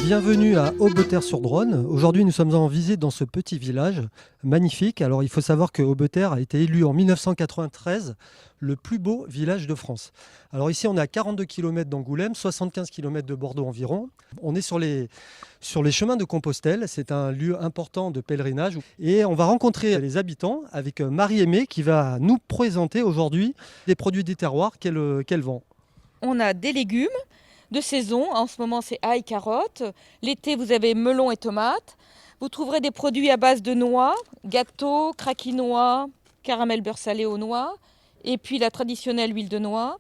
Bienvenue à Aubeterre-sur-Dronne. Aujourd'hui, nous sommes en visite dans ce petit village magnifique. Alors, il faut savoir que Aubeterre a été élu en 1993 le plus beau village de France. Alors ici, on est à 42 km d'Angoulême, 75 km de Bordeaux environ. On est sur les chemins de Compostelle. C'est un lieu important de pèlerinage. Et on va rencontrer les habitants avec Marie-Aimée qui va nous présenter aujourd'hui les produits des terroirs qu'elle vend. On a des légumes de saison. En ce moment, c'est ail, carottes. L'été, vous avez melon et tomates. Vous trouverez des produits à base de noix, gâteaux, craquis noix, caramel beurre salé aux noix, et puis la traditionnelle huile de noix.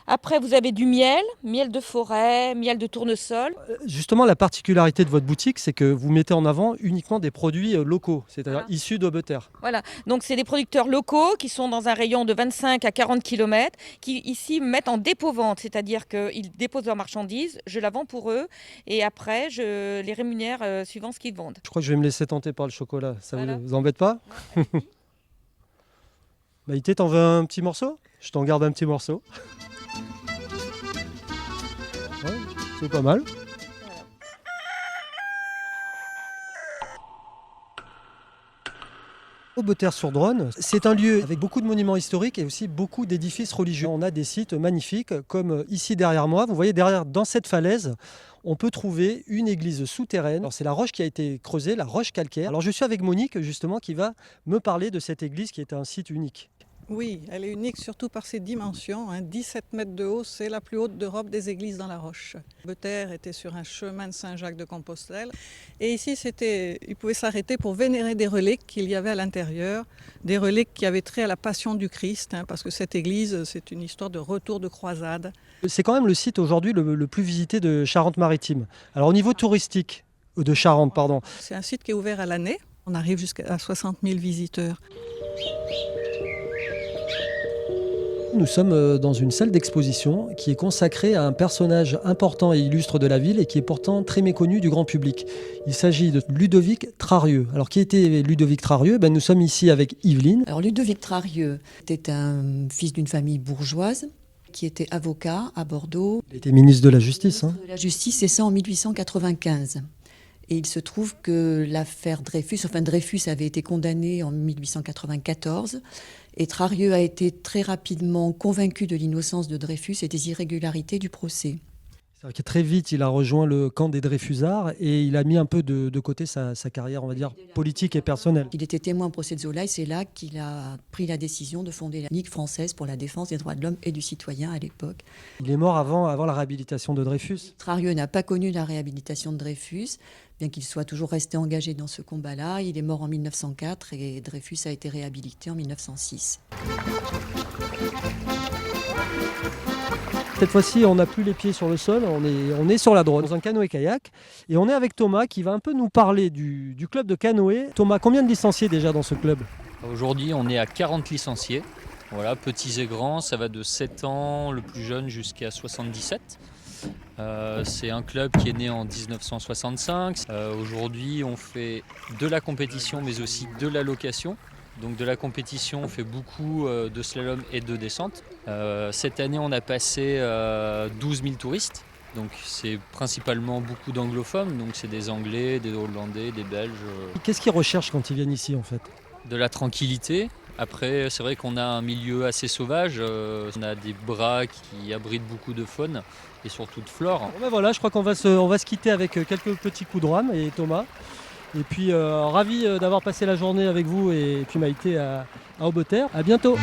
Après, vous avez du miel, miel de forêt, miel de tournesol. Justement, la particularité de votre boutique, c'est que vous mettez en avant uniquement des produits locaux, c'est-à-dire Voilà. issus d'Aubeterre. Voilà, donc c'est des producteurs locaux qui sont dans un rayon de 25 à 40 km, qui ici mettent en dépôt-vente, c'est-à-dire qu'ils déposent leurs marchandises, je la vends pour eux, et après je les rémunère suivant ce qu'ils vendent. Je crois que je vais me laisser tenter par le chocolat, ça Voilà. vous embête pas? Maïté, t'en veux un petit morceau? Je t'en garde un petit morceau. Ouais, c'est pas mal. Aubeterre-sur-Dronne, c'est un lieu avec beaucoup de monuments historiques et aussi beaucoup d'édifices religieux. On a des sites magnifiques comme ici derrière moi. Vous voyez derrière, dans cette falaise, on peut trouver une église souterraine. Alors c'est la roche qui a été creusée, la roche calcaire. Alors je suis avec Monique justement qui va me parler de cette église qui est un site unique. Oui, elle est unique surtout par ses dimensions. 17 mètres de haut, c'est la plus haute d'Europe des églises dans la roche. Aubeterre était sur un chemin de Saint-Jacques de Compostelle. Et ici, il pouvait s'arrêter pour vénérer des reliques qu'il y avait à l'intérieur, des reliques qui avaient trait à la passion du Christ, parce que cette église, c'est une histoire de retour de croisade. C'est quand même le site aujourd'hui le plus visité de Charente-Maritime. Alors au niveau touristique, de Charente, pardon. C'est un site qui est ouvert à l'année. On arrive jusqu'à 60 000 visiteurs. Nous sommes dans une salle d'exposition qui est consacrée à un personnage important et illustre de la ville et qui est pourtant très méconnu du grand public. Il s'agit de Ludovic Trarieux. Alors qui était Ludovic Trarieux? Nous sommes ici avec Yveline. Alors Ludovic Trarieux était un fils d'une famille bourgeoise qui était avocat à Bordeaux. Il était ministre de la Justice. De la Justice, et ça en 1895. Et il se trouve que l'affaire Dreyfus, Dreyfus avait été condamné en 1894. Et Trarieux a été très rapidement convaincu de l'innocence de Dreyfus et des irrégularités du procès. C'est-à-dire que très vite, il a rejoint le camp des Dreyfusards et il a mis un peu de côté sa carrière, on va dire, politique et personnelle. Il était témoin au procès de Zola et c'est là qu'il a pris la décision de fonder la Ligue française pour la défense des droits de l'homme et du citoyen à l'époque. Il est mort avant la réhabilitation de Dreyfus. Trarieux n'a pas connu la réhabilitation de Dreyfus, bien qu'il soit toujours resté engagé dans ce combat-là. Il est mort en 1904 et Dreyfus a été réhabilité en 1906. Cette fois-ci, on n'a plus les pieds sur le sol, on est sur la Dronne, dans un canoë-kayak. Et on est avec Thomas qui va un peu nous parler du club de canoë. Thomas, combien de licenciés déjà dans ce club? Aujourd'hui, on est à 40 licenciés. Voilà, petits et grands, ça va de 7 ans, le plus jeune, jusqu'à 77. C'est un club qui est né en 1965. Aujourd'hui, on fait de la compétition, mais aussi de la location. Donc de la compétition, on fait beaucoup de slalom et de descente. Cette année, on a passé 12 000 touristes. Donc c'est principalement beaucoup d'anglophones. Donc c'est des Anglais, des Hollandais, des Belges. Qu'est-ce qu'ils recherchent quand ils viennent ici en fait? De la tranquillité. Après, c'est vrai qu'on a un milieu assez sauvage. On a des bras qui abritent beaucoup de faune et surtout de flore. Bon voilà, je crois qu'on va se quitter avec quelques petits coups de rame et Thomas. Et puis ravi d'avoir passé la journée avec vous et puis Maïté à Aubeterre. À bientôt.